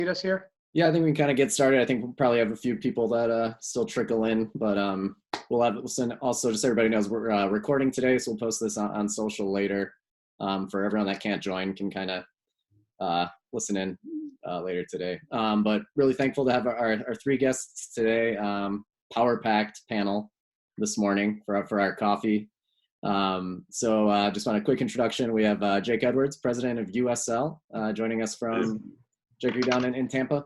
Lead us here? Yeah, I think we can kind of get started. I think we'll probably have a few people that still trickle in, but we'll send also, just so everybody knows, we're recording today, so we'll post this on social later. For everyone that can't join, can kind of listen in later today. But really thankful to have our three guests today. Power-packed panel this morning for our coffee. Just want a quick introduction. We have Jake Edwards, president of USL, joining us from, Jake, are you down in Tampa?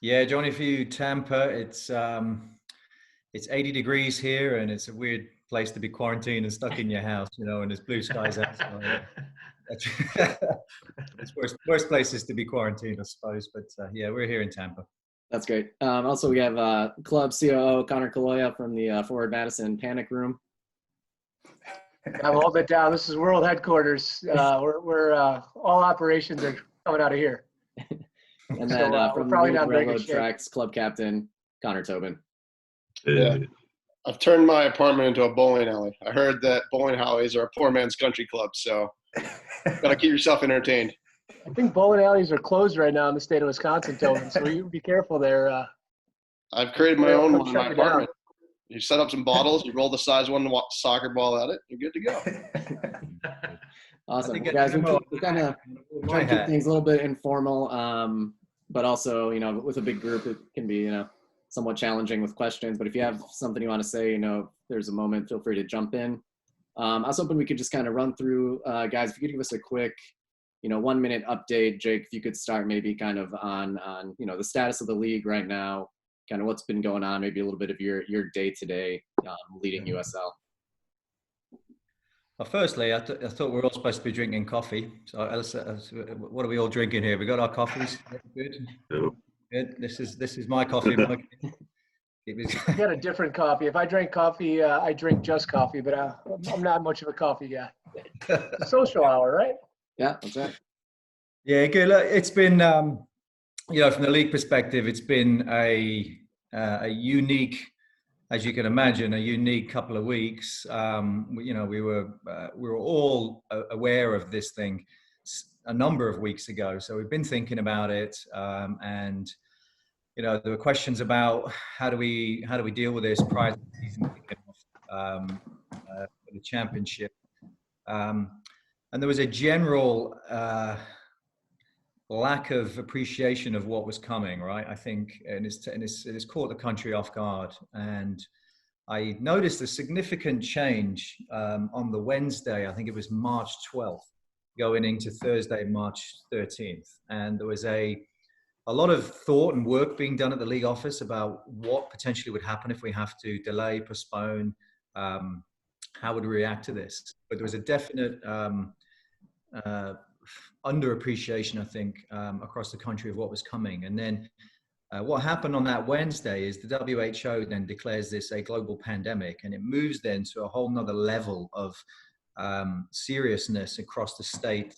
Yeah, Johnny, for you, Tampa, it's 80 degrees here, and it's a weird place to be quarantined and stuck in your house, and there's blue skies outside. It's worst places to be quarantined, I suppose. But yeah, we're here in Tampa. That's great. Also, we have club COO Conor Caloia from the Forward Madison Panic Room. I'm holding it down. This is world headquarters. We're all operations are coming out of here. And then from probably the not Railroad Tracks club captain Connor Tobin. Yeah, I've turned my apartment into a bowling alley. I heard that bowling alleys are a poor man's country club, so gotta keep yourself entertained. I think bowling alleys are closed right now in the state of Wisconsin, Tobin. So you be careful there. I've created my own one in my apartment. You set up some bottles, you roll the size one soccer ball at it, you're good to go. Awesome. Well, guys, we're kind of trying to keep things a little bit informal, but also, with a big group, it can be, somewhat challenging with questions. But if you have something you want to say, if there's a moment, feel free to jump in. I was hoping we could just kind of run through, guys, if you could give us a quick, 1 minute update. Jake, if you could start maybe kind of on the status of the league right now, kind of what's been going on, maybe a little bit of your day-to-day leading USL. Well, firstly, I thought we were all supposed to be drinking coffee. So what are we all drinking here? We got our coffees. Good. Good. This is my coffee mug. You got a different coffee. If I drink coffee, I drink just coffee, but I'm not much of a coffee guy. It's a social hour, right? Yeah, that's right. Yeah, good. Look, it's been, from the league perspective, it's been a unique, as you can imagine, a unique couple of weeks. We were all aware of this thing a number of weeks ago, so we've been thinking about it, and there were questions about how do we deal with this prior to the season kicking off for the championship, and there was a general lack of appreciation of what was coming, right? I think, and it's caught the country off guard. And I noticed a significant change on the Wednesday. I think it was March 12th, going into Thursday, March 13th. And there was a lot of thought and work being done at the league office about what potentially would happen if we have to delay, postpone. How would we react to this? But there was a definite underappreciation, I think, across the country of what was coming. And then what happened on that Wednesday is the WHO then declares this a global pandemic, and it moves then to a whole nother level of seriousness across the state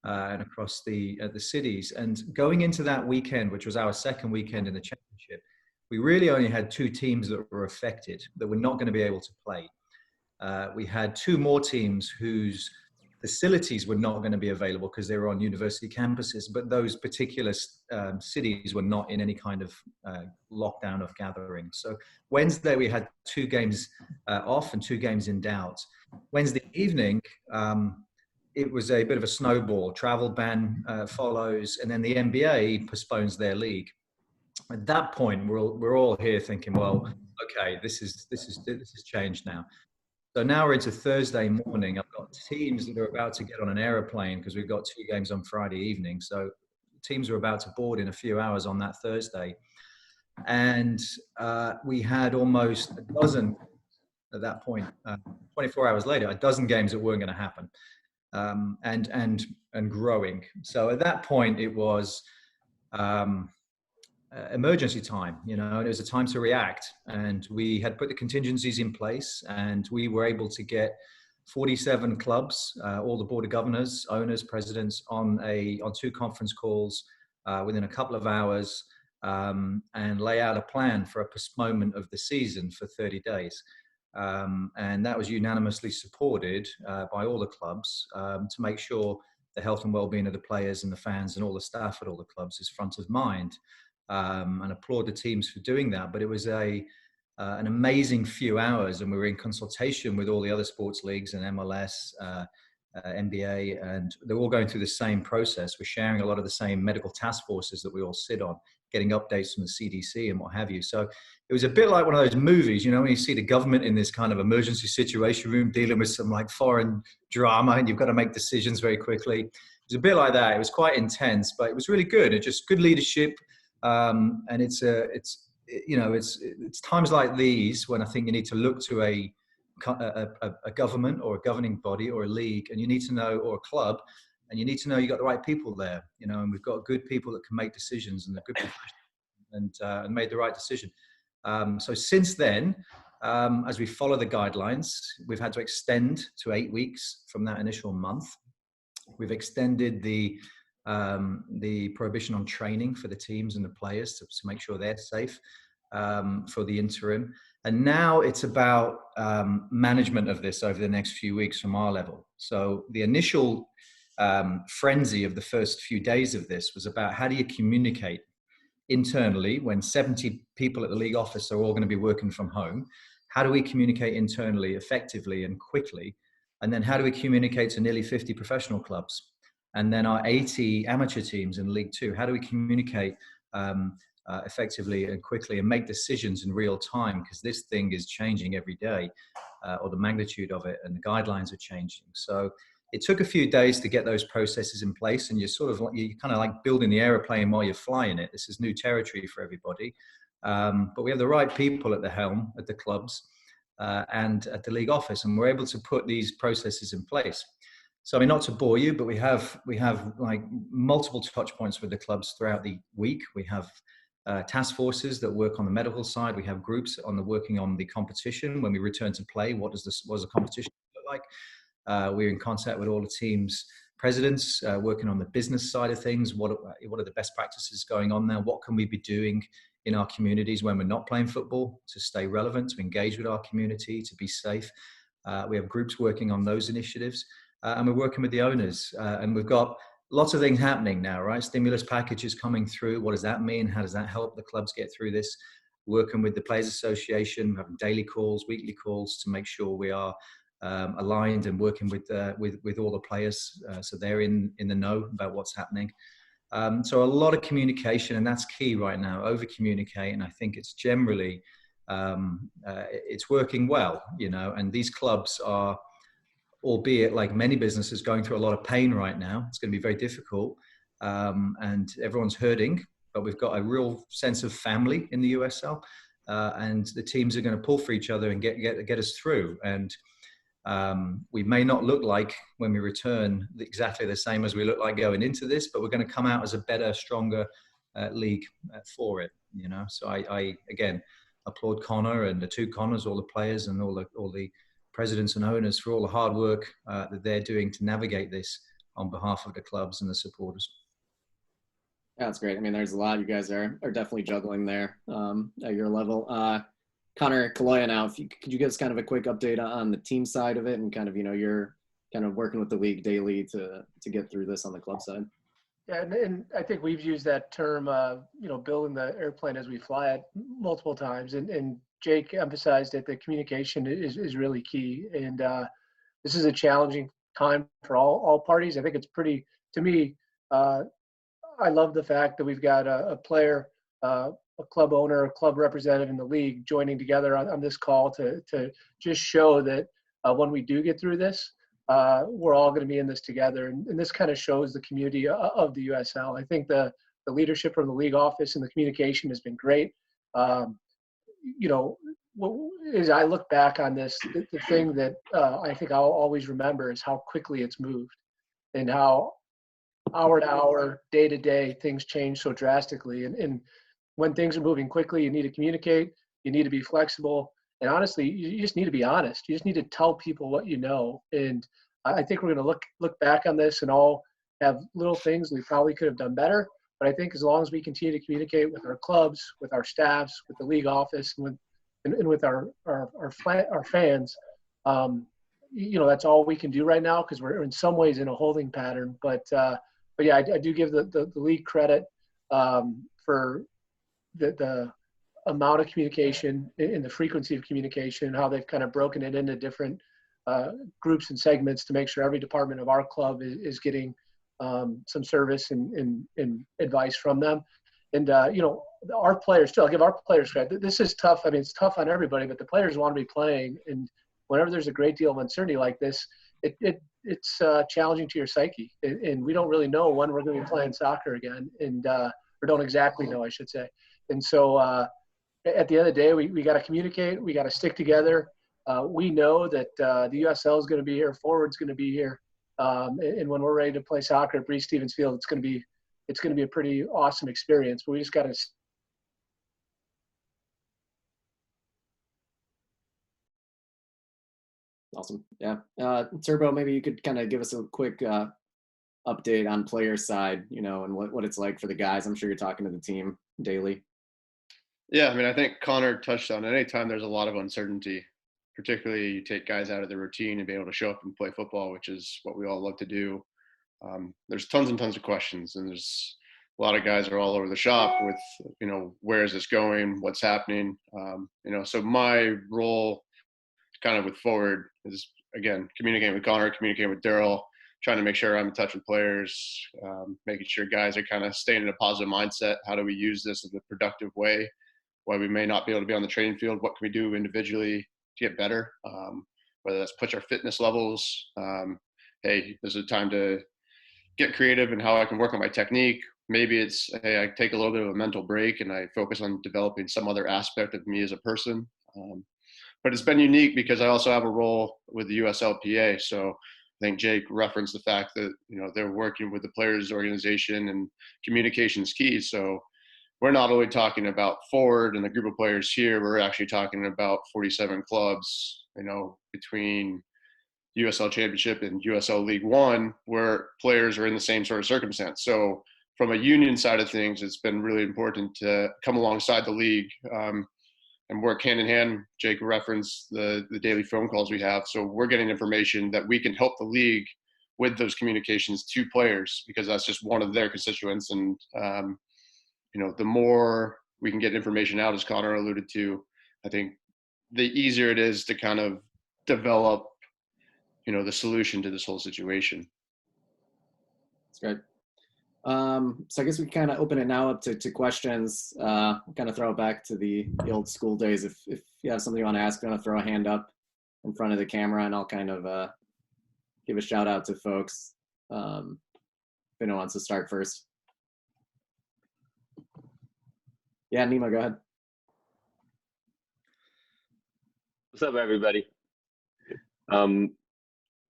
and across the cities. And going into that weekend, which was our second weekend in the championship, we really only had two teams that were affected, that were not going to be able to play. We had two more teams whose facilities were not going to be available because they were on university campuses, but those particular cities were not in any kind of lockdown of gathering. So Wednesday we had two games off and two games in doubt. Wednesday evening, it was a bit of a snowball. Travel ban follows, and then the NBA postpones their league. At that point, we're all here thinking, well, okay, this is changed now. So now we're into Thursday morning. I've got teams that are about to get on an aeroplane because we've got two games on Friday evening. So teams are about to board in a few hours on that Thursday. And we had almost a dozen at that point, 24 hours later, a dozen games that weren't going to happen, and growing. So at that point, it was emergency time, and it was a time to react, and we had put the contingencies in place, and we were able to get 47 clubs, all the board of governors, owners, presidents on two conference calls within a couple of hours, and lay out a plan for a postponement of the season for 30 days. And that was unanimously supported by all the clubs to make sure the health and well-being of the players and the fans and all the staff at all the clubs is front of mind. And applaud the teams for doing that. But it was an amazing few hours, and we were in consultation with all the other sports leagues and MLS, NBA, and they're all going through the same process. We're sharing a lot of the same medical task forces that we all sit on, getting updates from the CDC and what have you. So it was a bit like one of those movies, you know, when you see the government in this kind of emergency situation room dealing with some like foreign drama and you've got to make decisions very quickly. It was a bit like that. It was quite intense, but it was really good. It's just good leadership. And it's times like these when I think you need to look to a government or a governing body or a league, and you need to know, or a club, and you need to know you got the right people there, you know, and we've got good people that can make decisions and they're good and made the right decision. So since then, as we follow the guidelines, we've had to extend to 8 weeks from that initial month. We've extended the prohibition on training for the teams and the players to make sure they're safe for the interim. And now it's about management of this over the next few weeks from our level. So the initial frenzy of the first few days of this was about how do you communicate internally when 70 people at the league office are all going to be working from home? How do we communicate internally effectively and quickly? And then how do we communicate to nearly 50 professional clubs? And then our 80 amateur teams in League Two, how do we communicate effectively and quickly and make decisions in real time? Because this thing is changing every day, or the magnitude of it, and the guidelines are changing. So it took a few days to get those processes in place, and you're kind of like building the aeroplane while you're flying it. This is new territory for everybody. But we have the right people at the helm at the clubs and at the league office, and we're able to put these processes in place. So I mean, not to bore you, but we have like multiple touch points with the clubs throughout the week. We have task forces that work on the medical side. We have groups working on the competition. When we return to play, what does the competition look like? We're in contact with all the teams' presidents, working on the business side of things. What are the best practices going on there? What can we be doing in our communities when we're not playing football to stay relevant, to engage with our community, to be safe? We have groups working on those initiatives. And we're working with the owners, and we've got lots of things happening now, right? Stimulus packages coming through. What does that mean? How does that help the clubs get through this? Working with the Players Association, having daily calls, weekly calls to make sure we are aligned and working with all the players, so they're in the know about what's happening. So a lot of communication, and that's key right now. Over communicate, and I think it's generally it's working well, you know. And these clubs are, albeit like many businesses, going through a lot of pain right now. It's going to be very difficult, and everyone's hurting, but we've got a real sense of family in the USL, and the teams are going to pull for each other and get us through. And we may not look like, when we return, exactly the same as we look like going into this, but we're going to come out as a better, stronger league for it, you know. So I again applaud Connor and the two Connors, all the players and all the presidents and owners for all the hard work that they're doing to navigate this on behalf of the clubs and the supporters. Yeah, that's great. I mean, there's a lot you guys are definitely juggling there at your level. Connor Caloia, now, could you give us kind of a quick update on the team side of it, and kind of, you know, you're kind of working with the league daily to get through this on the club side? Yeah, and I think we've used that term, you know, building the airplane as we fly it multiple times. And Jake emphasized that the communication is really key. And this is a challenging time for all parties. I think it's pretty, to me, I love the fact that we've got a player, a club owner, a club representative in the league joining together on this call to just show that when we do get through this, we're all going to be in this together. And this kind of shows the community of the USL. I think the leadership from the league office and the communication has been great. You know, as I look back on this, the thing that I think I'll always remember is how quickly it's moved, and how hour to hour, day to day, things change so drastically. And when things are moving quickly, you need to communicate, you need to be flexible, and honestly, you just need to be honest. You just need to tell people what you know. And I think we're going to look back on this and all have little things we probably could have done better. But I think as long as we continue to communicate with our clubs, with our staffs, with the league office, and with our fans, that's all we can do right now because we're in some ways in a holding pattern. But yeah, I do give the league credit for the amount of communication and the frequency of communication, how they've kind of broken it into different groups and segments to make sure every department of our club is getting some service and advice from them. And, our players too, I'll give our players credit. This is tough. I mean, it's tough on everybody, but the players want to be playing. And whenever there's a great deal of uncertainty like this, it's challenging to your psyche. And we don't really know when we're going to be playing soccer again, and or don't exactly know, I should say. And so at the end of the day, we got to communicate. We got to stick together. We know that the USL is going to be here. Forward's going to be here. And when we're ready to play soccer at Breese Stevens Field, it's going to be a pretty awesome experience. But we just got to. Awesome. Yeah. Turbo, maybe you could kind of give us a quick update on player side, and what it's like for the guys. I'm sure you're talking to the team daily. Yeah, I mean, I think Connor touched on anytime there's a lot of uncertainty, particularly you take guys out of their routine and be able to show up and play football, which is what we all love to do. There's tons and tons of questions, and there's a lot of guys are all over the shop with, where is this going? What's happening? So my role kind of with forward is, again, communicating with Connor, communicating with Daryl, trying to make sure I'm in touch with players, making sure guys are kind of staying in a positive mindset. How do we use this in a productive way? Why we may not be able to be on the training field, what can we do individually to get better? Whether that's push our fitness levels. Hey, this is a time to get creative in how I can work on my technique. Maybe it's, hey, I take a little bit of a mental break and I focus on developing some other aspect of me as a person. But it's been unique because I also have a role with the USLPA. So I think Jake referenced the fact that, they're working with the players organization and communication is key. So we're not only talking about forward and the group of players here, we're actually talking about 47 clubs, between USL Championship and USL League One, where players are in the same sort of circumstance. So from a union side of things, it's been really important to come alongside the league and work hand in hand. Jake referenced the daily phone calls we have. So we're getting information that we can help the league with those communications to players, because that's just one of their constituents. And, the more we can get information out, as Connor alluded to, I think the easier it is to kind of develop, the solution to this whole situation. That's great. So I guess we kind of open it now up to questions. We'll kind of throw it back to the old school days. If you have something you want to ask, you want to throw a hand up in front of the camera, and I'll kind of give a shout out to folks. If anyone wants to start first. Yeah, Nima, go ahead. What's up, everybody?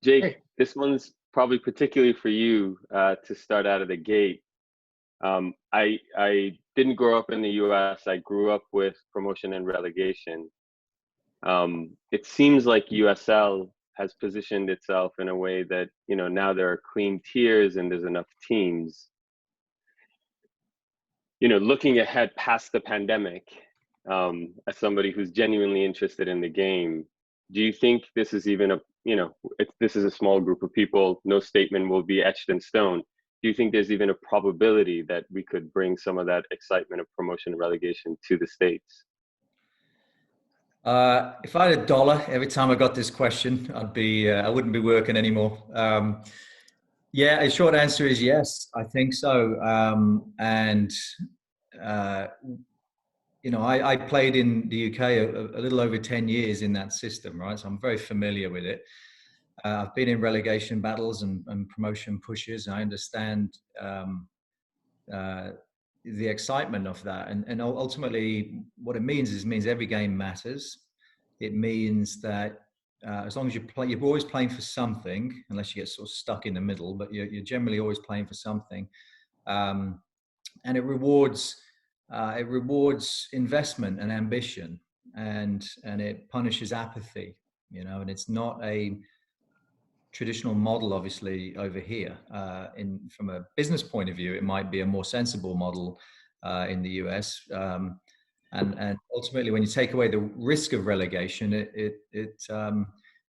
Jake, Hey. This one's probably particularly for you to start out of the gate. I didn't grow up in the U.S. I grew up with promotion and relegation. It seems like USL has positioned itself in a way that, now there are clean tiers and there's enough teams. Looking ahead past the pandemic, as somebody who's genuinely interested in the game, do you think this is even this is a small group of people, no statement will be etched in stone. Do you think there's even a probability that we could bring some of that excitement of promotion and relegation to the States? If I had $1 every time I got this question, I wouldn't be working anymore. Yeah, a short answer is yes, I think so. I played in the UK a little over 10 years in that system, right? So I'm very familiar with it. I've been in relegation battles and promotion pushes. I understand the excitement of that. And ultimately, what it means every game matters. It means that as long as you're always playing for something, unless you get sort of stuck in the middle, but you're generally always playing for something. And it rewards investment and ambition, and it punishes apathy, and it's not a traditional model, obviously, over here. From a business point of view, it might be a more sensible model in the US. And ultimately, when you take away the risk of relegation, it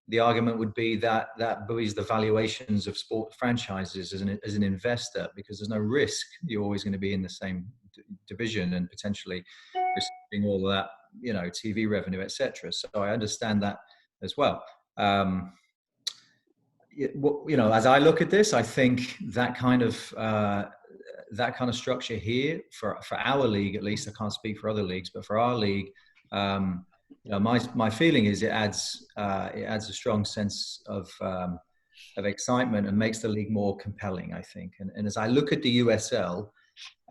the argument would be that that buoys the valuations of sport franchises as an investor, because there's no risk. You're always going to be in the same division and potentially receiving all of that, TV revenue, etc. So I understand that as well. As I look at this, I think that kind of structure here for our league, at least, I can't speak for other leagues, but for our league, my feeling is it adds a strong sense of excitement and makes the league more compelling, I think. And as I look at the USL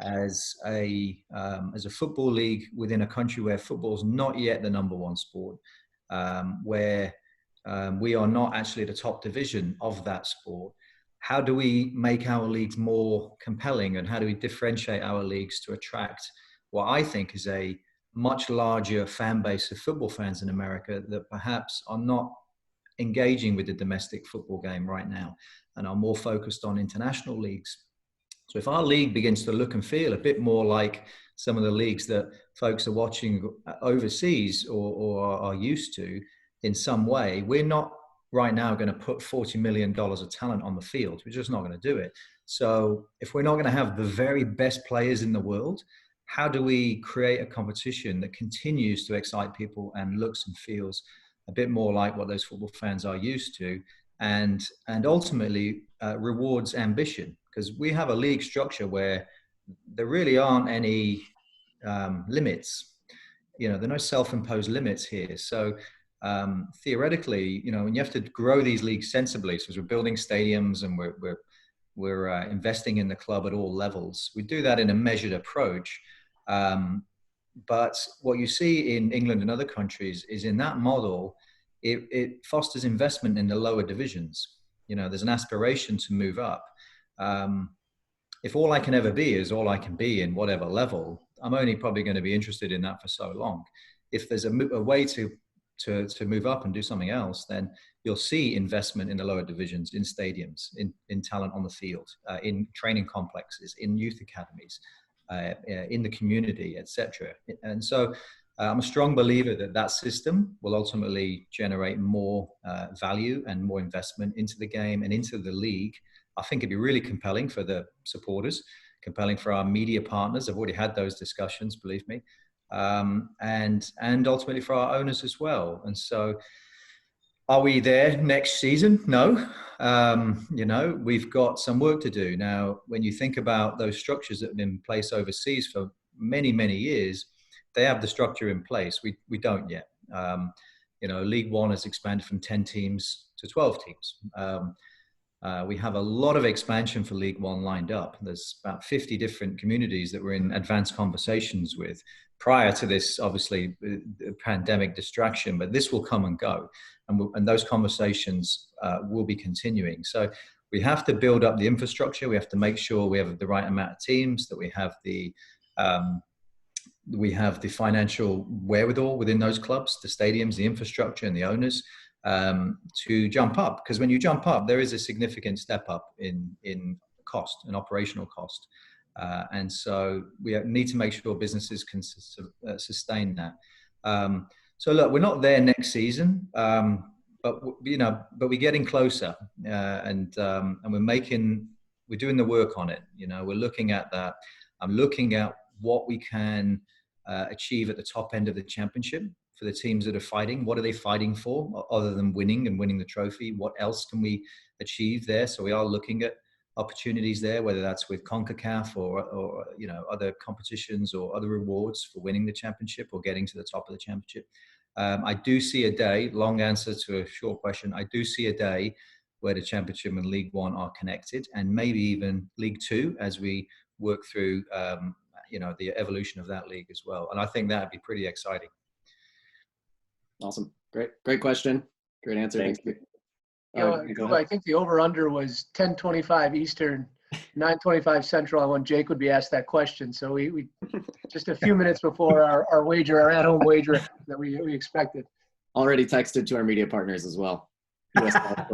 as a football league within a country where football is not yet the number one sport, where we are not actually the top division of that sport, how do we make our leagues more compelling, and how do we differentiate our leagues to attract what I think is a much larger fan base of football fans in America that perhaps are not engaging with the domestic football game right now and are more focused on international leagues? So if our league begins to look and feel a bit more like some of the leagues that folks are watching overseas or are used to in some way, we're not right now going to put $40 million of talent on the field. We're just not going to do it. So if we're not going to have the very best players in the world, how do we create a competition that continues to excite people and looks and feels a bit more like what those football fans are used to, and ultimately rewards ambition? Because we have a league structure where there really aren't any limits. There are no self-imposed limits here. So theoretically, when you have to grow these leagues sensibly, so as we're building stadiums and we're investing in the club at all levels, we do that in a measured approach. But what you see in England and other countries is, in that model, it fosters investment in the lower divisions. There's an aspiration to move up. If all I can ever be is all I can be in whatever level, I'm only probably going to be interested in that for so long. If there's a way to move up and do something else, then you'll see investment in the lower divisions, in stadiums, in talent on the field, in training complexes, in youth academies, in the community, etc. And so I'm a strong believer that system will ultimately generate more value and more investment into the game and into the league. I think it'd be really compelling for the supporters, compelling for our media partners. I've already had those discussions, believe me, and ultimately for our owners as well. And so, are we there next season? No. We've got some work to do. Now, when you think about those structures that have been in place overseas for many, many years, they have the structure in place. We don't yet. League One has expanded from 10 teams to 12 teams. We have a lot of expansion for League One lined up. There's about 50 different communities that we're in advanced conversations with prior to this, obviously, pandemic distraction, but this will come and go. And those conversations will be continuing. So we have to build up the infrastructure. We have to make sure we have the right amount of teams, that we have the financial wherewithal within those clubs, the stadiums, the infrastructure, and the owners to jump up. Because when you jump up, there is a significant step up in cost and operational cost. And so we need to make sure businesses can sustain that. So look, we're not there next season, but we're getting closer, and we're doing the work on it. We're looking at that. I'm looking at what we can achieve at the top end of the championship for the teams that are fighting. What are they fighting for other than winning and winning the trophy? What else can we achieve there? So we are looking at opportunities there, whether that's with CONCACAF or other competitions or other rewards for winning the championship or getting to the top of the championship. I do see a day, long answer to a short question, I do see a day where the championship and League One are connected, and maybe even League Two as we work through the evolution of that league as well. And I think that'd be pretty exciting. Awesome. Great question. Great answer. Thank you. I think the over-under was 10:25 Eastern, 9:25 Central. I want Jake would be asked that question. So we just a few minutes before our wager, our at-home wager that we expected. Already texted to our media partners as well. USL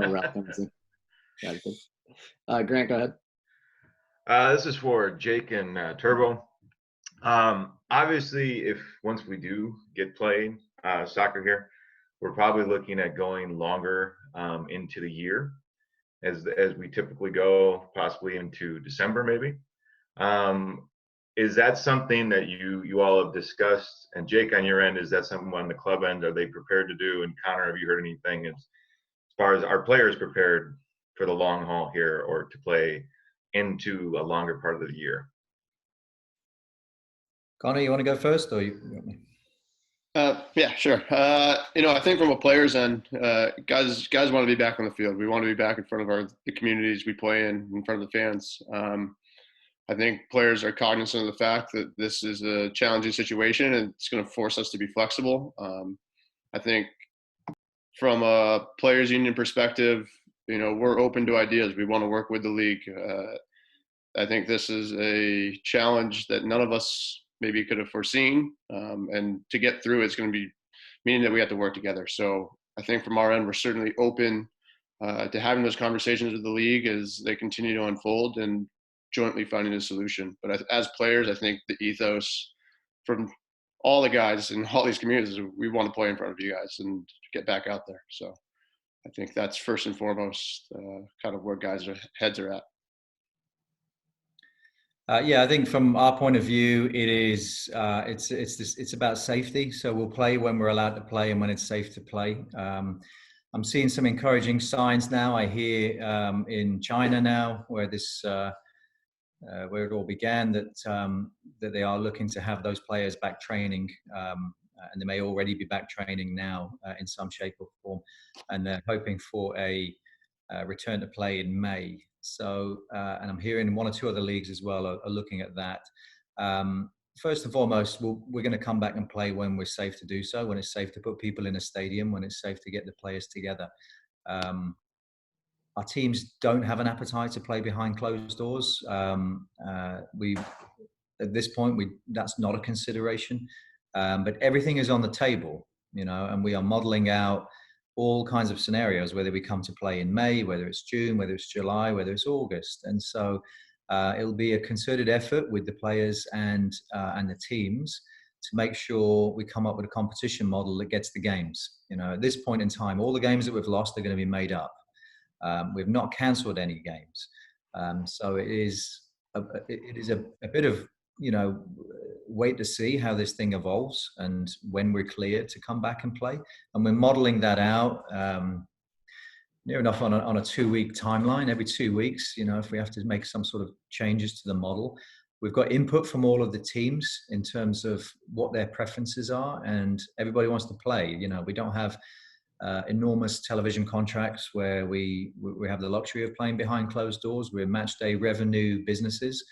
Grant, go ahead. This is for Jake and Turbo. Obviously, once we do get playing soccer here, we're probably looking at going longer into the year, as we typically go, possibly into December maybe. Is that something that you all have discussed? And Jake, on your end, is that something on the club end? Are they prepared to do? And Connor, have you heard anything as far as our players prepared for the long haul here, or to play into a longer part of the year? Connor, you want to go first, or you want me? Yeah, sure. I think from a player's end, guys want to be back on the field. We want to be back in front of the communities we play in front of the fans. I think players are cognizant of the fact that this is a challenging situation and it's going to force us to be flexible. I think from a players' union perspective, we're open to ideas. We want to work with the league. I think this is a challenge that none of us maybe could have foreseen. And to get through, it's going to be meaning that we have to work together. So I think from our end, we're certainly open to having those conversations with the league as they continue to unfold and jointly finding a solution. But as players, I think the ethos from all the guys in all these communities is we want to play in front of you guys and get back out there. So I think that's first and foremost kind of where guys' heads are at. Yeah, I think from our point of view, it's about safety. So we'll play when we're allowed to play and when it's safe to play. I'm seeing some encouraging signs now. I hear in China now, where it all began, that they are looking to have those players back training, and they may already be back training now in some shape or form, and they're hoping for a return to play in May. So, and I'm hearing one or two other leagues as well are looking at that. First and foremost, we're going to come back and play when we're safe to do so, when it's safe to put people in a stadium, when it's safe to get the players together. Our teams don't have an appetite to play behind closed doors. At this point, that's not a consideration. But everything is on the table, and we are modeling out all kinds of scenarios, whether we come to play in May, whether it's June, whether it's July, whether it's August. And so it'll be a concerted effort with the players and the teams to make sure we come up with a competition model that gets the games. At this point in time, all the games that we've lost are going to be made up. We've not cancelled any games. So it is a bit of, wait to see how this thing evolves and when we're clear to come back and play. And we're modeling that out near enough on a 2-week timeline. Every 2 weeks, if we have to make some sort of changes to the model. We've got input from all of the teams in terms of what their preferences are, and everybody wants to play. We don't have enormous television contracts where we have the luxury of playing behind closed doors. We're match day revenue businesses.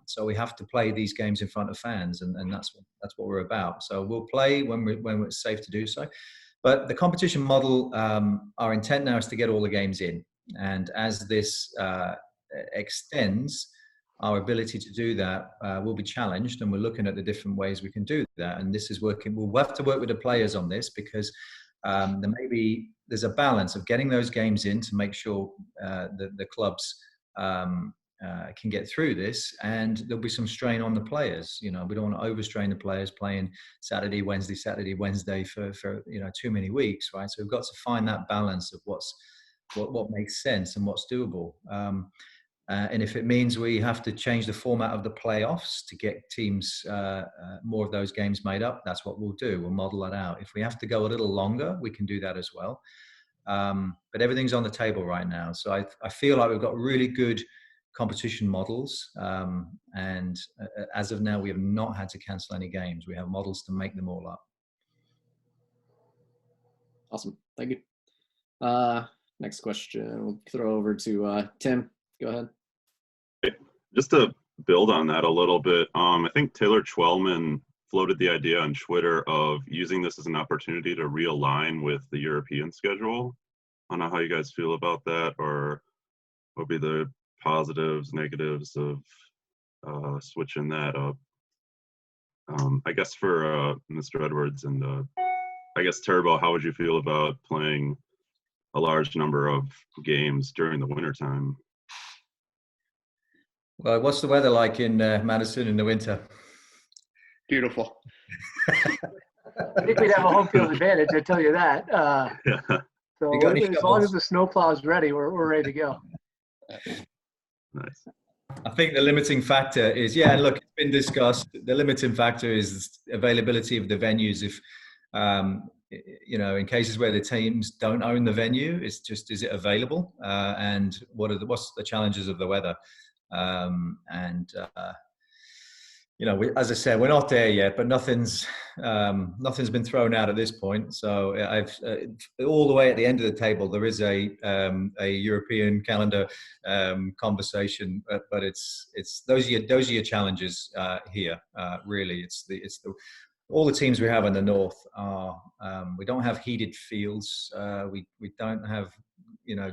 So we have to play these games in front of fans, and that's what we're about. So we'll play when it's safe to do so. But the competition model, our intent now is to get all the games in. And as this extends, our ability to do that will be challenged, and we're looking at the different ways we can do that. And this is working. We'll have to work with the players on this, because there's a balance of getting those games in to make sure the clubs can get through this, and there'll be some strain on the players. We don't want to overstrain the players playing Saturday, Wednesday for too many weeks, right? So we've got to find that balance of what makes sense and what's doable. And if it means we have to change the format of the playoffs to get teams more of those games made up, that's what we'll do. We'll model that out. If we have to go a little longer, we can do that as well. But everything's on the table right now. So I feel like we've got really good competition models. And as of now, we have not had to cancel any games. We have models to make them all up. Awesome. Thank you. Next question, we'll throw over to Tim. Go ahead. Just to build on that a little bit, I think Taylor Twellman floated the idea on Twitter of using this as an opportunity to realign with the European schedule. I don't know how you guys feel about that, or what would be the positives, negatives of switching that up. I guess for Mr. Edwards and I guess Turbo, how would you feel about playing a large number of games during the wintertime? Well, what's the weather like in Madison in the winter? Beautiful. I think we'd have a home field advantage, I tell you that. So You got any as long as shovels? the snowplow is ready, we're ready to go. Nice. I think the limiting factor is, yeah, look, it's been discussed. The limiting factor is availability of the venues. If, in cases where the teams don't own the venue, it's just, is it available? And what's the challenges of the weather? As I said, we're not there yet, but nothing's been thrown out at this point. So I've all the way at the end of the table, there is a European calendar conversation, but it's those are your challenges here. Really, it's all the teams we have in the north are we don't have heated fields, we don't have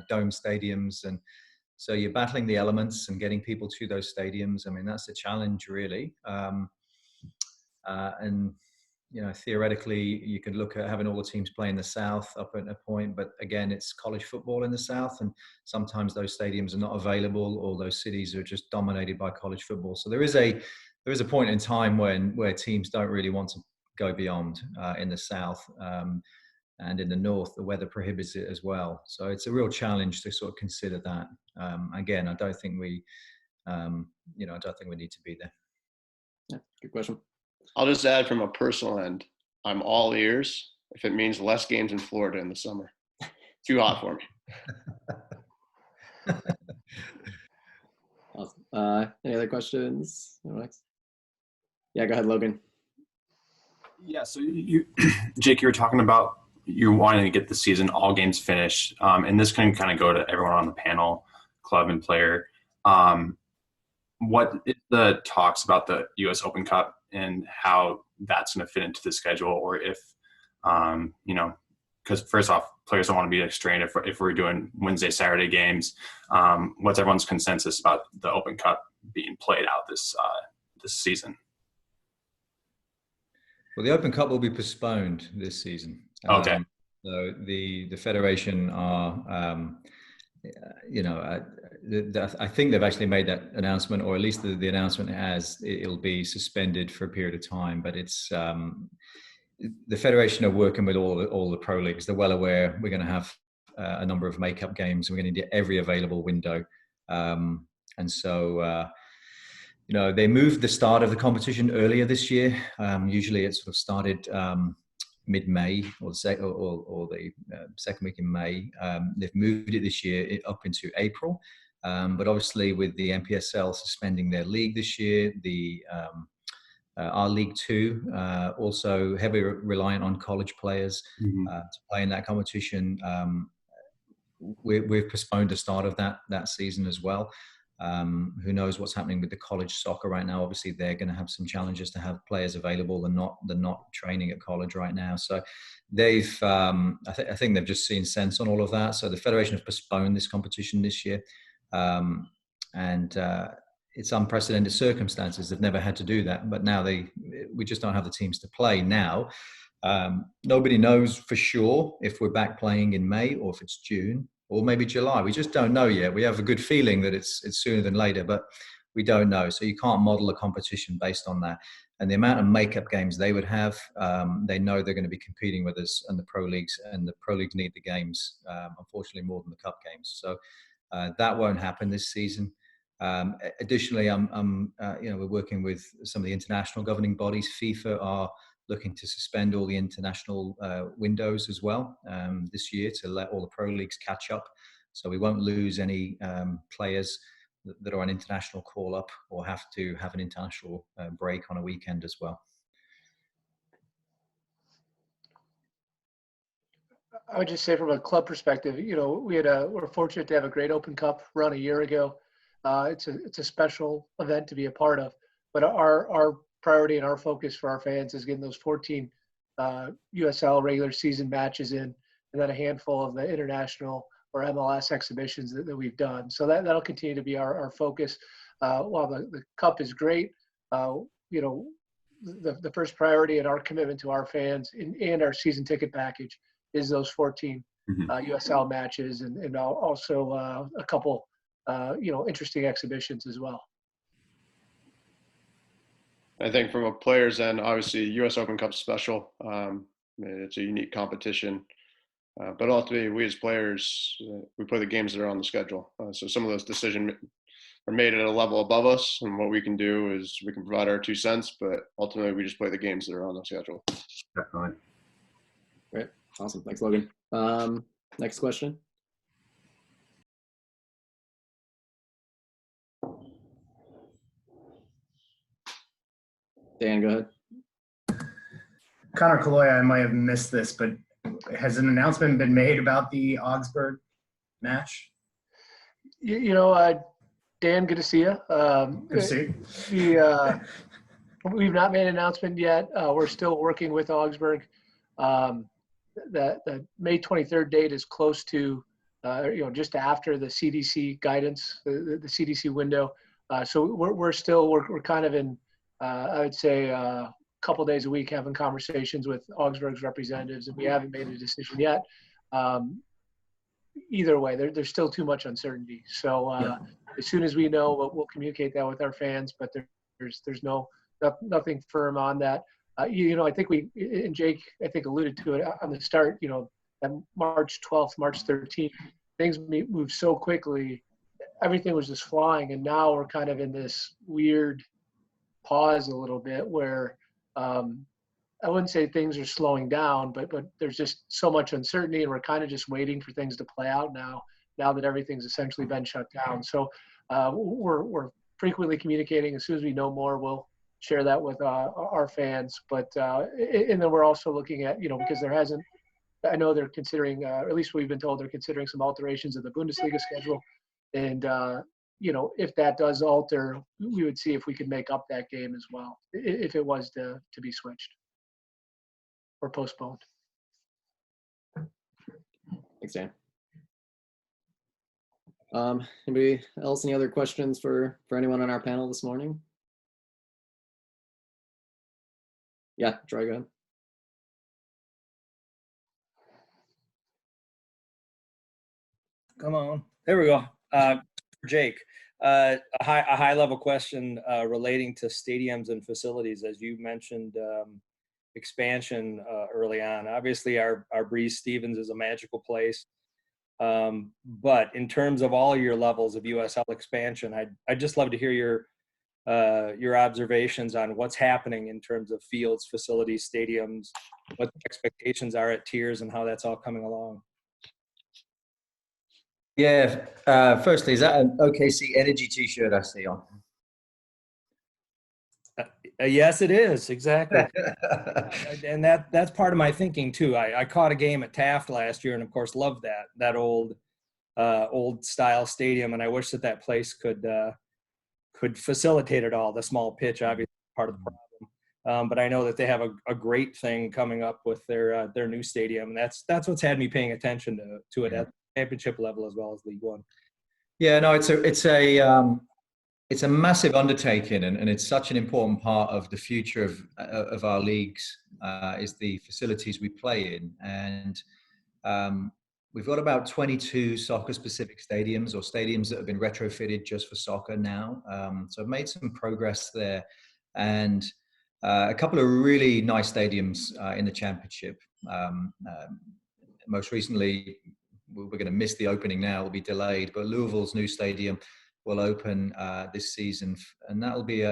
dome stadiums, and so you're battling the elements and getting people to those stadiums. I mean, that's the challenge, really. And theoretically, you could look at having all the teams play in the south up at a point, but again, it's college football in the south, and sometimes those stadiums are not available, or those cities are just dominated by college football. So there is a point in time where teams don't really want to go beyond in the south. And in the north, the weather prohibits it as well. So it's a real challenge to sort of consider that. Again, I don't think we need to be there. Yeah, good question. I'll just add from a personal end, I'm all ears if it means less games in Florida in the summer. Too hot for me. Awesome. Any other questions? Yeah, go ahead, Logan. Yeah, so Jake, you were talking about you wanting to get the season, all games finished, and this can kind of go to everyone on the panel, club and player. What is the talks about the U.S. Open Cup and how that's going to fit into the schedule, or if, because first off, players don't want to be strained if we're doing Wednesday, Saturday games. What's everyone's consensus about the Open Cup being played out this season? Well, the Open Cup will be postponed this season. Okay. So the federation are, I think they've actually made that announcement, or at least the announcement it'll be suspended for a period of time. But it's the federation are working with all the pro leagues. They're well aware we're going to have a number of makeup games. We're going to get every available window, and so. They moved the start of the competition earlier this year. Usually it sort of started mid-May or the second week in May. They've moved it this year up into April. But obviously with the NPSL suspending their league this year, our League Two also heavily reliant on college players to play in that competition. We've postponed the start of that season as well. Who knows what's happening with the college soccer right now? Obviously, they're going to have some challenges to have players available. They're not training at college right now. So they've, I think they've just seen sense on all of that. So the federation have postponed this competition this year, and it's unprecedented circumstances. They've never had to do that, but now we just don't have the teams to play now. Nobody knows for sure if we're back playing in May or if it's June. Or maybe July. We just don't know yet. We have a good feeling that it's sooner than later, but we don't know. So you can't model a competition based on that. And the amount of makeup games they would have, they know they're going to be competing with us and the pro leagues, and the pro leagues need the games, unfortunately, more than the cup games. So that won't happen this season. Additionally, we're working with some of the international governing bodies. FIFA are looking to suspend all the international windows as well this year to let all the pro leagues catch up. So we won't lose any players that are on international call-up or have to have an international break on a weekend as well. I would just say from a club perspective, we're fortunate to have a great Open Cup run a year ago. It's a special event to be a part of, but our priority and our focus for our fans is getting those 14 USL regular season matches in, and then a handful of the international or MLS exhibitions that we've done. So that'll continue to be our focus. While the cup is great, the first priority and our commitment to our fans and our season ticket package is those 14 USL matches, and also a couple interesting exhibitions as well. I think from a player's end, obviously U.S. Open Cup's special. It's a unique competition. But ultimately, we as players, we play the games that are on the schedule. So some of those decisions are made at a level above us, and what we can do is we can provide our 2 cents, but ultimately we just play the games that are on the schedule. Definitely. Great. Awesome. Thanks, Logan. Next question. Dan, go ahead. Connor Caloia, I might have missed this, but has an announcement been made about the Augsburg match? Dan, good to see you. Good to see you. We've not made an announcement yet. We're still working with Augsburg. The May 23rd date is close to, just after the CDC guidance, the CDC window. So we're kind of in, I would say, a couple days a week having conversations with Augsburg's representatives, and we haven't made a decision yet. Either way, there's still too much uncertainty. So as soon as we know, we'll communicate that with our fans, but there's nothing firm on that. I think and Jake, I think, alluded to it on the start, that March 12th, March 13th, things moved so quickly. Everything was just flying. And now we're kind of in this weird pause a little bit where I wouldn't say things are slowing down, but there's just so much uncertainty, and we're kind of just waiting for things to play out now that everything's essentially been shut down. So we're frequently communicating. As soon as we know more, we'll share that with our fans. But and then we're also looking at, because I know they're considering, at least we've been told they're considering some alterations of the Bundesliga schedule. And, if that does alter, we would see if we could make up that game as well, if it was to be switched or postponed. Thanks, Dan. Anybody else? Any other questions for anyone on our panel this morning? Yeah, Troy, go ahead. Come on, there we go. Jake, a high level question relating to stadiums and facilities, as you mentioned. Expansion early on. Obviously, our Breeze Stevens is a magical place, but in terms of all of your levels of USL expansion, I'd just love to hear your observations on what's happening in terms of fields, facilities, stadiums, what the expectations are at tiers, and how that's all coming along. Yeah. Firstly, is that an OKC Energy T-shirt I see on? Yes, it is, exactly. And that's part of my thinking too. I caught a game at Taft last year, and of course loved that old style stadium, and I wish that place could facilitate it all. The small pitch, obviously, part of the problem, but I know that they have a great thing coming up with their new stadium, and that's what's had me paying attention to it at the championship level as well as League One. Yeah, no, it's a massive undertaking, and it's such an important part of the future of our leagues, is the facilities we play in. And we've got about 22 soccer-specific stadiums, or stadiums that have been retrofitted just for soccer now. So I've made some progress there, and a couple of really nice stadiums in the championship. Most recently, we're going to miss the opening now, it'll be delayed, but Louisville's new stadium will open this season, and that'll be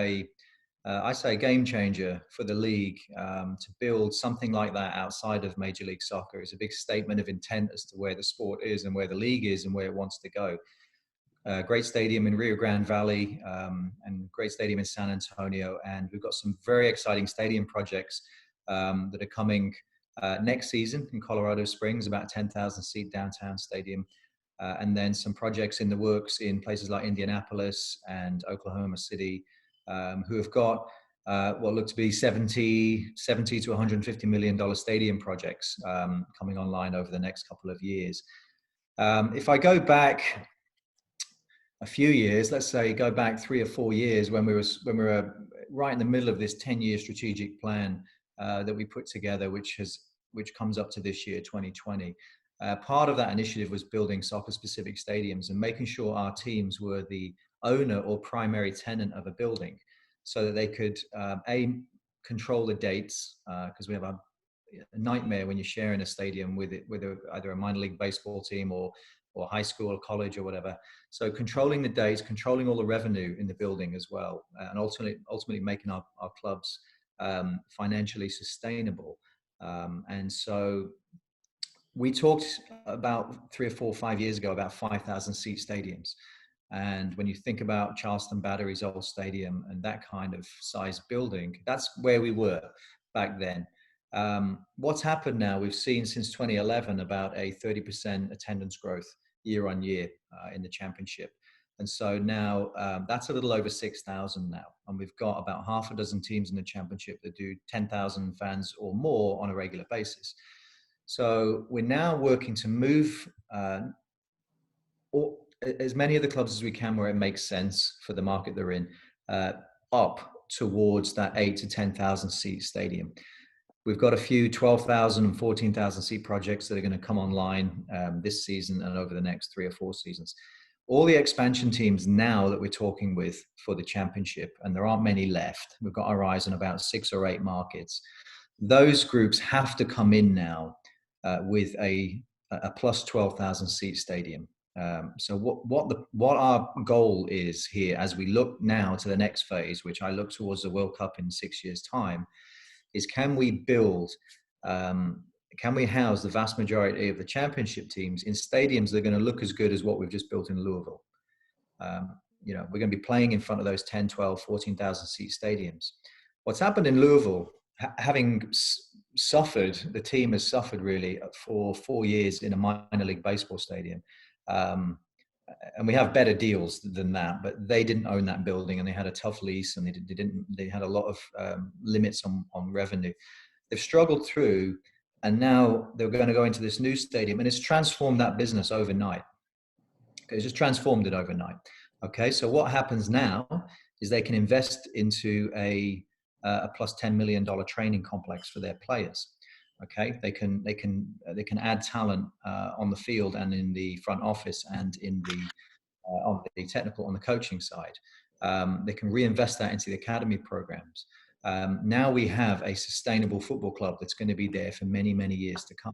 I say a game changer for the league. To build something like that outside of Major League Soccer is a big statement of intent as to where the sport is and where the league is and where it wants to go. Great stadium in Rio Grande Valley, and great stadium in San Antonio, and we've got some very exciting stadium projects that are coming next season in Colorado Springs, about a 10,000 seat downtown stadium. And then some projects in the works in places like Indianapolis and Oklahoma City, who have got what look to be $70 to $150 million stadium projects coming online over the next couple of years. If I go back a few years, let's say go back 3 or 4 years, when we were right in the middle of this 10-year strategic plan that we put together, which comes up to this year, 2020. Part of that initiative was building soccer-specific stadiums and making sure our teams were the owner or primary tenant of a building. so that they could control the dates, because we have a nightmare when you're sharing a stadium with either a minor league baseball team or high school or college or whatever. So controlling the dates, controlling all the revenue in the building as well, and ultimately making our clubs financially sustainable. And so we talked about 3 or 4 or 5 years ago about 5,000 seat stadiums. And when you think about Charleston Battery's old stadium and that kind of size building, that's where we were back then. What's happened now, we've seen since 2011 about a 30% attendance growth year on year in the championship. And so now that's a little over 6,000 now. And we've got about half a dozen teams in the championship that do 10,000 fans or more on a regular basis. So we're now working to move as many of the clubs as we can where it makes sense for the market they're in, up towards that 8,000 to 10,000 seat stadium. We've got a few 12,000 and 14,000 seat projects that are going to come online this season and over the next 3 or 4 seasons. All the expansion teams now that we're talking with for the championship, and there aren't many left, we've got our eyes on about 6 or 8 markets. Those groups have to come in now with a plus 12,000 seat stadium. So what our goal is here as we look now to the next phase, which I look towards the World Cup in 6 years' time, is can we house the vast majority of the championship teams in stadiums that are going to look as good as what we've just built in Louisville? We're going to be playing in front of those 10, 12, 14,000 seat stadiums. What's happened in Louisville, having suffered, the team has suffered really for 4 years in a minor league baseball stadium. And we have better deals than that, but they didn't own that building and they had a tough lease and they had a lot of limits on revenue. They've struggled through, and now they're going to go into this new stadium, and it's transformed that business overnight. It's just transformed it overnight. Okay, so what happens now is they can invest into a plus $10 million training complex for their players. Okay, they can add talent on the field and in the front office and in the on the technical, on the coaching side. They can reinvest that into the academy programs. Now we have a sustainable football club that's going to be there for many, many years to come.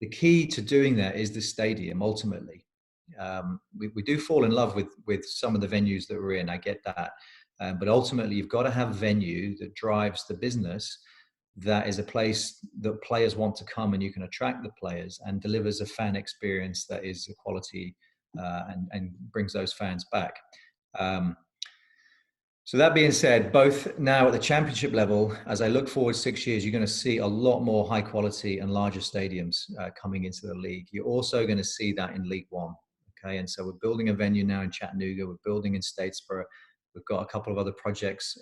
The key to doing that is the stadium. Ultimately, we do fall in love with some of the venues that we're in. I get that, but ultimately, you've got to have a venue that drives the business. That is a place that players want to come and you can attract the players and delivers a fan experience that is a quality and brings those fans back. So that being said, both now at the championship level, as I look forward 6 years, you're going to see a lot more high quality and larger stadiums coming into the league. You're also going to see that in League One. Okay, and so we're building a venue now in Chattanooga. We're building in Statesboro. We've got a couple of other projects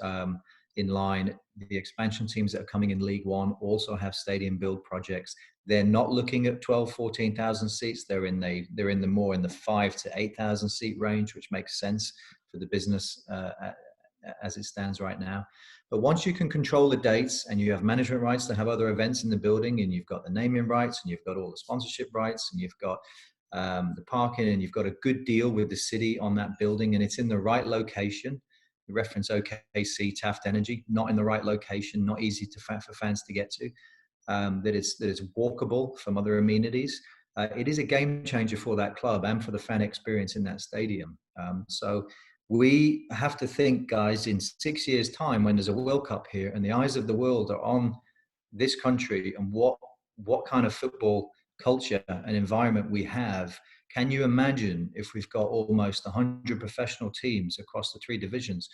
in line. The expansion teams that are coming in League One also have stadium build projects. They're not looking at 12, 14,000 seats. They're in the more in the 5,000 to 8,000 seat range, which makes sense for the business as it stands right now. But once you can control the dates and you have management rights to have other events in the building, and you've got the naming rights and you've got all the sponsorship rights and you've got the parking and you've got a good deal with the city on that building and it's in the right location. You reference OKC, Taft Energy, not in the right location, not easy for fans to get to, that it's walkable from other amenities. It is a game changer for that club and for the fan experience in that stadium. So we have to think, guys, in 6 years' time, when there's a World Cup here and the eyes of the world are on this country and what kind of football culture and environment we have. Can you imagine if we've got almost 100 professional teams across the 3 divisions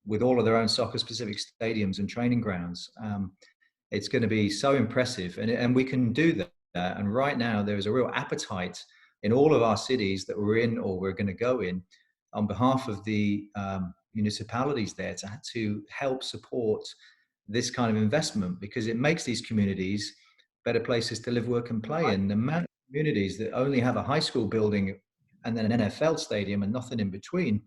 with all of their own soccer-specific stadiums and training grounds? It's going to be so impressive, and we can do that. And right now, there is a real appetite in all of our cities that we're in or we're going to go in on behalf of the municipalities there to help support this kind of investment, because it makes these communities better places to live, work, and play. And the amount of communities that only have a high school building and then an NFL stadium and nothing in between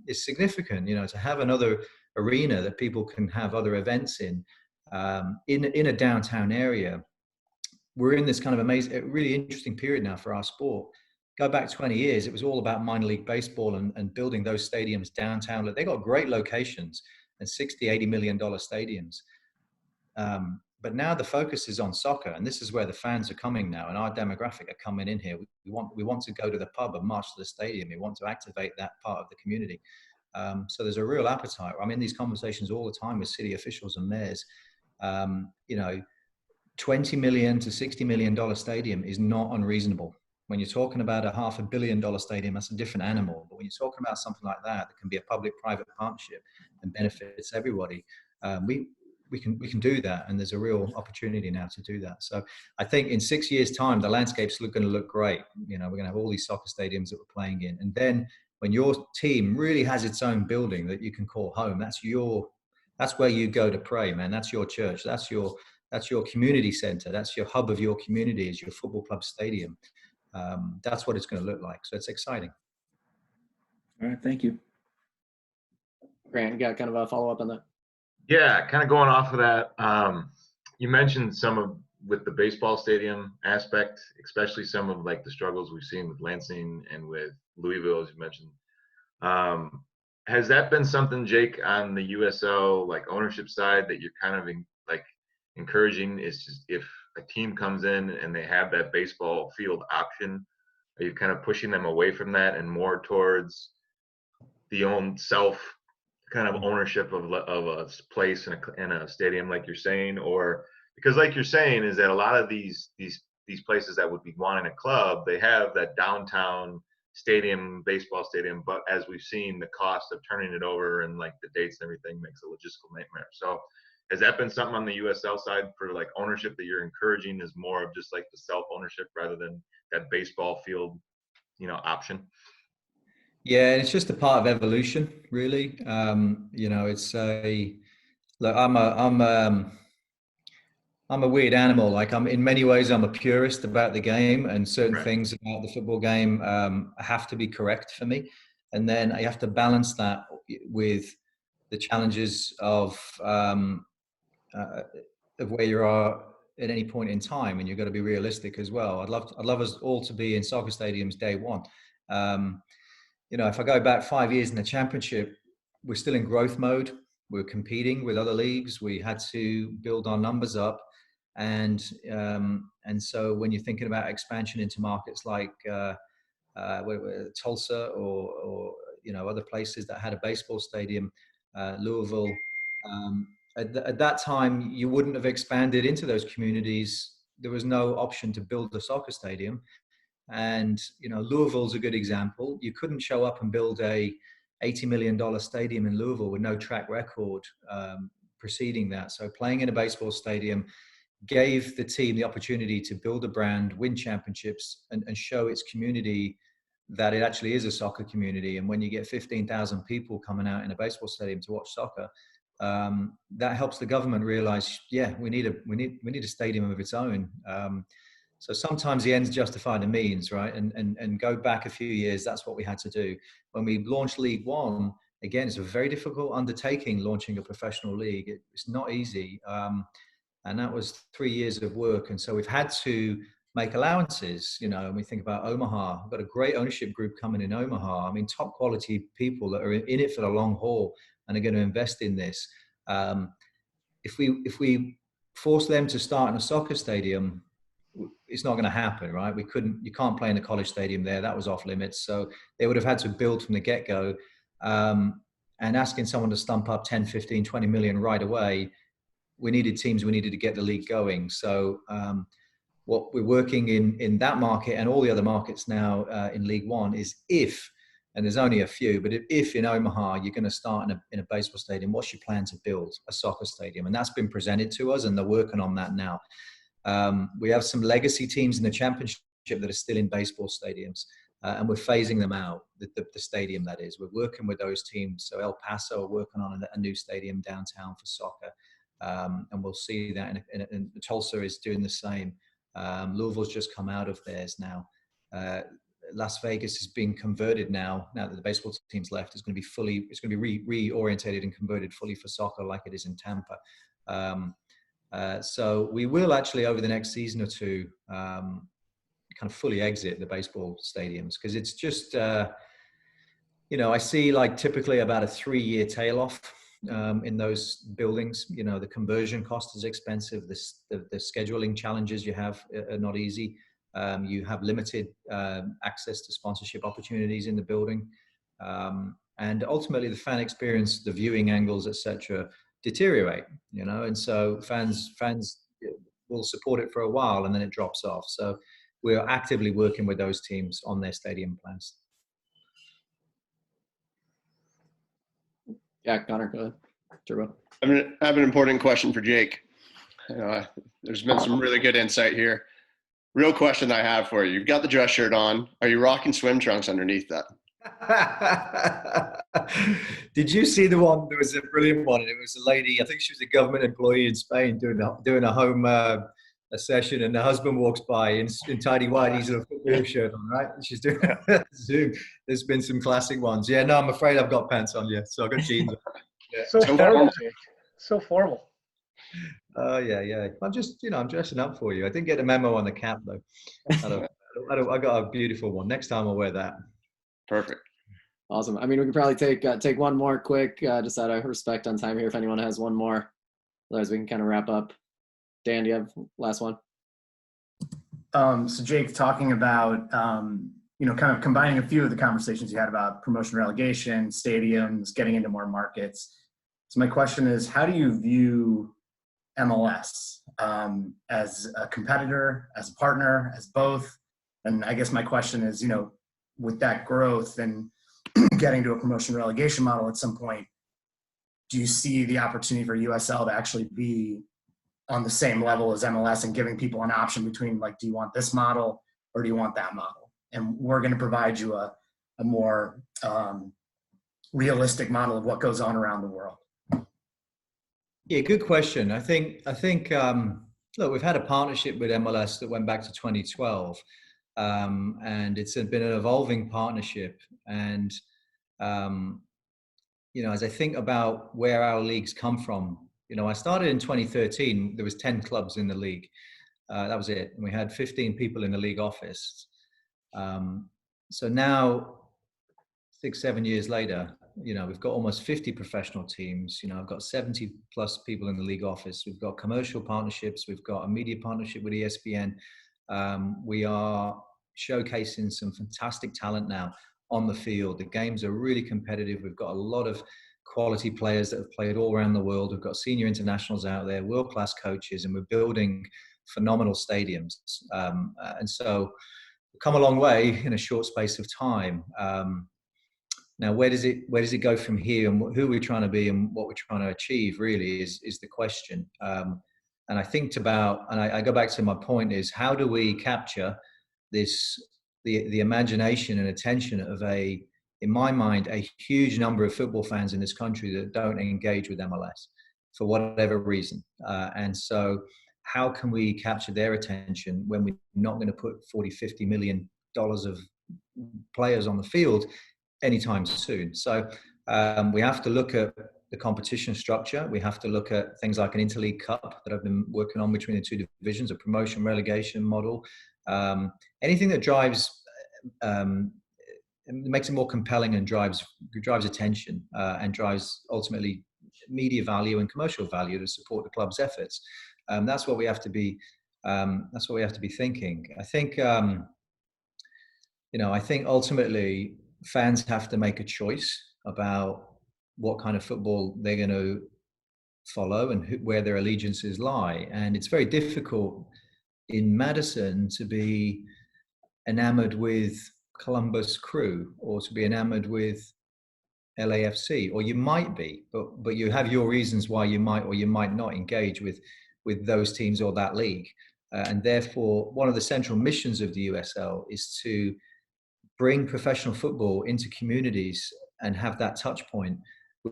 is significant. To have another arena that people can have other events in a downtown area. We're in this kind of amazing, really interesting period now for our sport, Go back 20 years, it was all about minor league baseball and building those stadiums downtown. They got great locations and 60, $80 million stadiums. But now the focus is on soccer, and this is where the fans are coming now, and our demographic are coming in here. We want to go to the pub and march to the stadium. We want to activate that part of the community. So there's a real appetite. I'm in these conversations all the time with city officials and mayors. You know, $20 million to $60 million stadium is not unreasonable. When you're talking about a $500 million stadium, that's a different animal. But when you're talking about something like that can be a public-private partnership and benefits everybody, we can do that, and there's a real opportunity now to do that. So I think in 6 years' time, the landscape's going to look great. You know, we're going to have all these soccer stadiums that we're playing in, and then when your team really has its own building that you can call home, that's where you go to pray, man. That's your church. That's your community center. That's your hub of your community, is your football club stadium. That's what it's going to look like. So it's exciting. All right, thank you. Grant, you got kind of a follow-up on that? Yeah, kind of going off of that. You mentioned with the baseball stadium aspect, especially some of like the struggles we've seen with Lansing and with Louisville, as you mentioned. Has that been something, Jake, on the USL like ownership side that you're kind of encouraging? Is just if a team comes in and they have that baseball field option, are you kind of pushing them away from that and more towards the own self kind of ownership of a place in a stadium, like you're saying? Or because like you're saying is that a lot of these places that would be wanting a club, they have that downtown stadium, baseball stadium, but as we've seen, the cost of turning it over and like the dates and everything makes a logistical nightmare. So has that been something on the USL side for like ownership that you're encouraging, is more of just like the self ownership rather than that baseball field, option? Yeah, it's just a part of evolution, really. It's look, I'm a weird animal. Like in many ways, I'm a purist about the game, and certain things about the football game have to be correct for me. And then I have to balance that with the challenges of where you are at any point in time, and you've got to be realistic as well. I'd love us all to be in soccer stadiums day one. If I go back 5 years in the championship, we're still in growth mode. We're competing with other leagues. We had to build our numbers up. And so when you're thinking about expansion into markets like Tulsa or other places that had a baseball stadium, Louisville, at that time, you wouldn't have expanded into those communities. There was no option to build a soccer stadium. And, Louisville's a good example. You couldn't show up and build a $80 million stadium in Louisville with no track record preceding that. So playing in a baseball stadium gave the team the opportunity to build a brand, win championships, and show its community that it actually is a soccer community. And when you get 15,000 people coming out in a baseball stadium to watch soccer, that helps the government realize, we need a stadium of its own. So sometimes the ends justify the means, right? And go back a few years, that's what we had to do. When we launched League One, again, it's a very difficult undertaking launching a professional league. It's not easy. And that was 3 years of work. And so we've had to make allowances, and we think about Omaha. We've got a great ownership group coming in Omaha. I mean, top quality people that are in it for the long haul and are going to invest in this. If we force them to start in a soccer stadium, it's not going to happen, right? You can't play in the college stadium there. That was off limits. So they would have had to build from the get-go. And asking someone to stump up 10, 15, 20 million right away, we needed teams, we needed to get the league going. So what we're working in that market and all the other markets now in League One is and there's only a few, but if in Omaha you're going to start in a baseball stadium, what's your plan to build a soccer stadium? And that's been presented to us, and they're working on that now. We have some legacy teams in the championship that are still in baseball stadiums, and we're phasing them out, the stadium that is. We're working with those teams. So El Paso are working on a new stadium downtown for soccer, and we'll see that. And Tulsa is doing the same. Louisville's just come out of theirs now. Las Vegas is being converted now that the baseball team's left. It's going to be reorientated and converted fully for soccer like it is in Tampa. So we will actually, over the next season or two, kind of fully exit the baseball stadiums, because it's just, I see like typically about a 3-year tail off in those buildings. The conversion cost is expensive. The scheduling challenges you have are not easy. You have limited access to sponsorship opportunities in the building. And ultimately the fan experience, the viewing angles, etc., deteriorate, and so fans will support it for a while and then it drops off. So we're actively working with those teams on their stadium plans. Yeah, Connor, go ahead. Turbo. I have an important question for Jake. There's been some really good insight here. Real question I have for you. You've got the dress shirt on. Are you rocking swim trunks underneath that? Did you see the one? There was a brilliant one, and it was a lady, I think she was a government employee in Spain doing a home a session, and the husband walks by in tidy whities and a football shirt on, right? And she's doing Zoom. There's been some classic ones. Yeah, no, I'm afraid I've got pants on, so I've got jeans on. Yeah. So formal, Jake. So formal. Oh, yeah. I'm just, I'm dressing up for you. I didn't get a memo on the cap, though. I got a beautiful one. Next time I'll wear that. Perfect. Awesome. I mean, we could probably take one more quick, just out of respect on time here, if anyone has one more. Otherwise, we can kind of wrap up. Dan, do you have last one? So Jake, talking about, kind of combining a few of the conversations you had about promotion, relegation, stadiums, getting into more markets. So my question is, how do you view MLS as a competitor, as a partner, as both? And I guess my question is, with that growth and getting to a promotion relegation model at some point, do you see the opportunity for USL to actually be on the same level as MLS and giving people an option between, like, do you want this model or do you want that model? And we're going to provide you a more realistic model of what goes on around the world. Yeah, good question. I think look, we've had a partnership with MLS that went back to 2012. And it's been an evolving partnership. And, as I think about where our leagues come from, I started in 2013, there was 10 clubs in the league. That was it. And we had 15 people in the league office. So now, 6-7 years later, we've got almost 50 professional teams. I've got 70 plus people in the league office. We've got commercial partnerships. We've got a media partnership with ESPN. We are showcasing some fantastic talent now on the field. The games are really competitive. We've got a lot of quality players that have played all around the world. We've got senior internationals out there, world-class coaches, and we're building phenomenal stadiums. And so we've come a long way in a short space of time. Now, where does it go from here, and who we're trying to be and what we're trying to achieve really is the question. And I think about, and I go back to my point is, how do we capture the imagination and attention of in my mind, a huge number of football fans in this country that don't engage with MLS for whatever reason. And so how can we capture their attention when we're not going to put $40-50 million of players on the field anytime soon? So we have to look at the competition structure. We have to look at things like an Interleague Cup that I've been working on between the two divisions, a promotion relegation model, anything that drives, makes it more compelling and drives attention and drives ultimately media value and commercial value to support the club's efforts. That's what we have to be. That's what we have to be thinking. I think, I think ultimately fans have to make a choice about what kind of football they're going to follow and where their allegiances lie. And it's very difficult in Madison to be enamored with Columbus Crew or to be enamored with LAFC, or you might be, but you have your reasons why you might or you might not engage with those teams or that league. And therefore, one of the central missions of the USL is to bring professional football into communities and have that touch point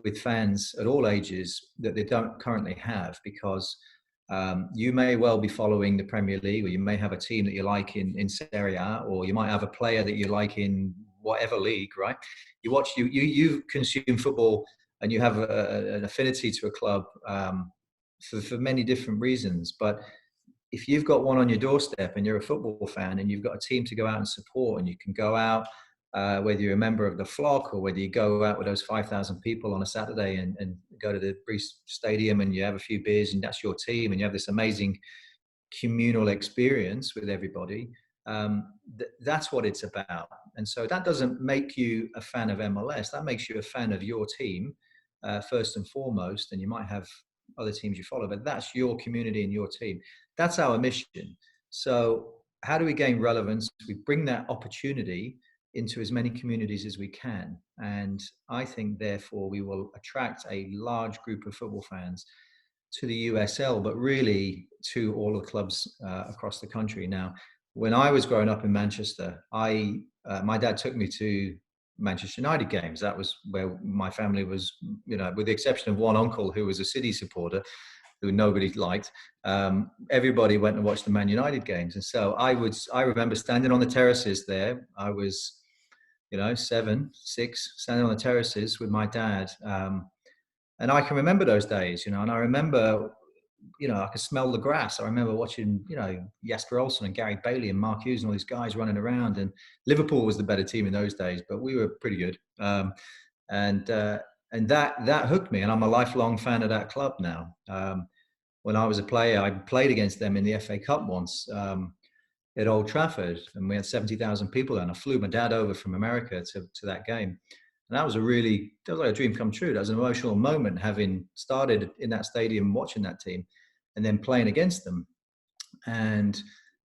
with fans at all ages that they don't currently have, because you may well be following the Premier League, or you may have a team that you like in Serie A, or you might have a player that you like in whatever league, right? You consume football and you have an affinity to a club for many different reasons. But if you've got one on your doorstep and you're a football fan and you've got a team to go out and support, and you can go out, whether you're a member of the flock or whether you go out with those 5,000 people on a Saturday and go to the Breeze Stadium and you have a few beers and that's your team and you have this amazing communal experience with everybody, that's what it's about. And so that doesn't make you a fan of MLS. That makes you a fan of your team, first and foremost. And you might have other teams you follow, but that's your community and your team. That's our mission. So how do we gain relevance? We bring that opportunity into as many communities as we can. And I think, therefore, we will attract a large group of football fans to the USL, but really to all the clubs across the country. Now, when I was growing up in Manchester, my dad took me to Manchester United games. That was where my family was, with the exception of one uncle who was a City supporter, who nobody liked. Everybody went and watched the Man United games. And so I remember standing on the terraces there. I was, 7, 6, standing on the terraces with my dad. And I can remember those days, and I remember, I could smell the grass. I remember watching, Jasper Olsen and Gary Bailey and Mark Hughes and all these guys running around. And Liverpool was the better team in those days, but we were pretty good. And that hooked me, and I'm a lifelong fan of that club now. When I was a player, I played against them in the FA Cup once at Old Trafford, and we had 70,000 people there. And I flew my dad over from America to that game. And that was like a dream come true. That was an emotional moment, having started in that stadium, watching that team, and then playing against them. And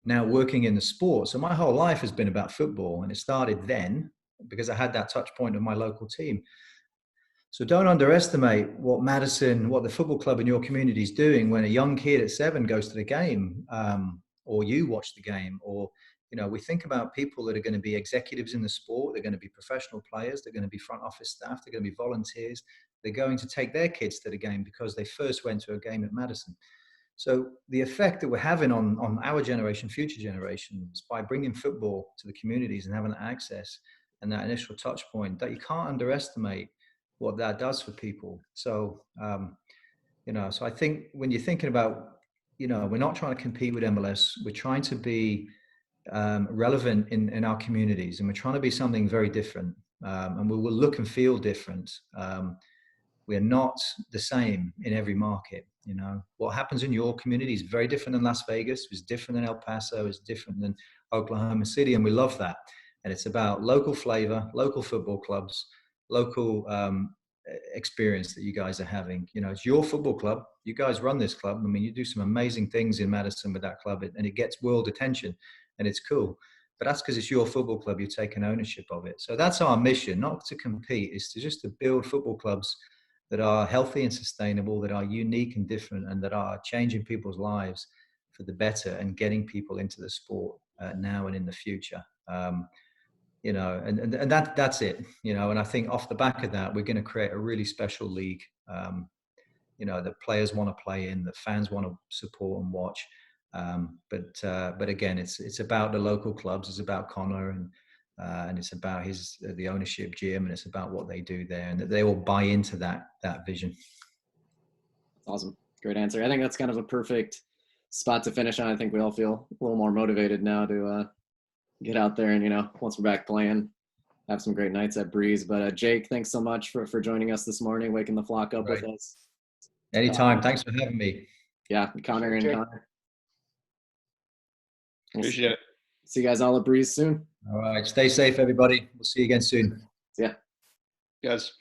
now working in the sport. So my whole life has been about football, and it started then because I had that touch point of my local team. So don't underestimate what the football club in your community is doing when a young kid at 7 goes to the game, or you watch the game, or we think about people that are going to be executives in the sport. They're going to be professional players. They're going to be front office staff. They're going to be volunteers. They're going to take their kids to the game because they first went to a game at Madison. So the effect that we're having on our generation, future generations, by bringing football to the communities and having that access and that initial touch point, that you can't underestimate what that does for people. So, so I think when you're thinking about, we're not trying to compete with MLS. We're trying to be relevant in our communities, and we're trying to be something very different, and we will look and feel different. We're not the same in every market. What happens in your community is very different than Las Vegas, is different than El Paso, is different than Oklahoma City, and we love that. And it's about local flavor, local football clubs, local experience that you guys are having. It's your football club. You guys run this club. I mean, you do some amazing things in Madison with that club, and it gets world attention. And it's cool, but that's because it's your football club. You're taking ownership of it. So that's our mission, not to compete, is to build football clubs that are healthy and sustainable, that are unique and different, and that are changing people's lives for the better and getting people into the sport now and in the future. And that's it, and I think off the back of that, we're going to create a really special league, that players want to play in, that fans want to support and watch. But again, it's about the local clubs. It's about Connor, and it's about the ownership gym, and it's about what they do there, and that they will buy into that vision. Awesome, great answer. I think that's kind of a perfect spot to finish on. I think we all feel a little more motivated now to get out there and once we're back playing, have some great nights at Breeze. But Jake, thanks so much for joining us this morning, waking the flock up with us. Anytime. Thanks for having me. Yeah, Connor and Connor. Appreciate it. See you guys all at Breeze soon. All right. Stay safe, everybody. We'll see you again soon. Yeah. Guys.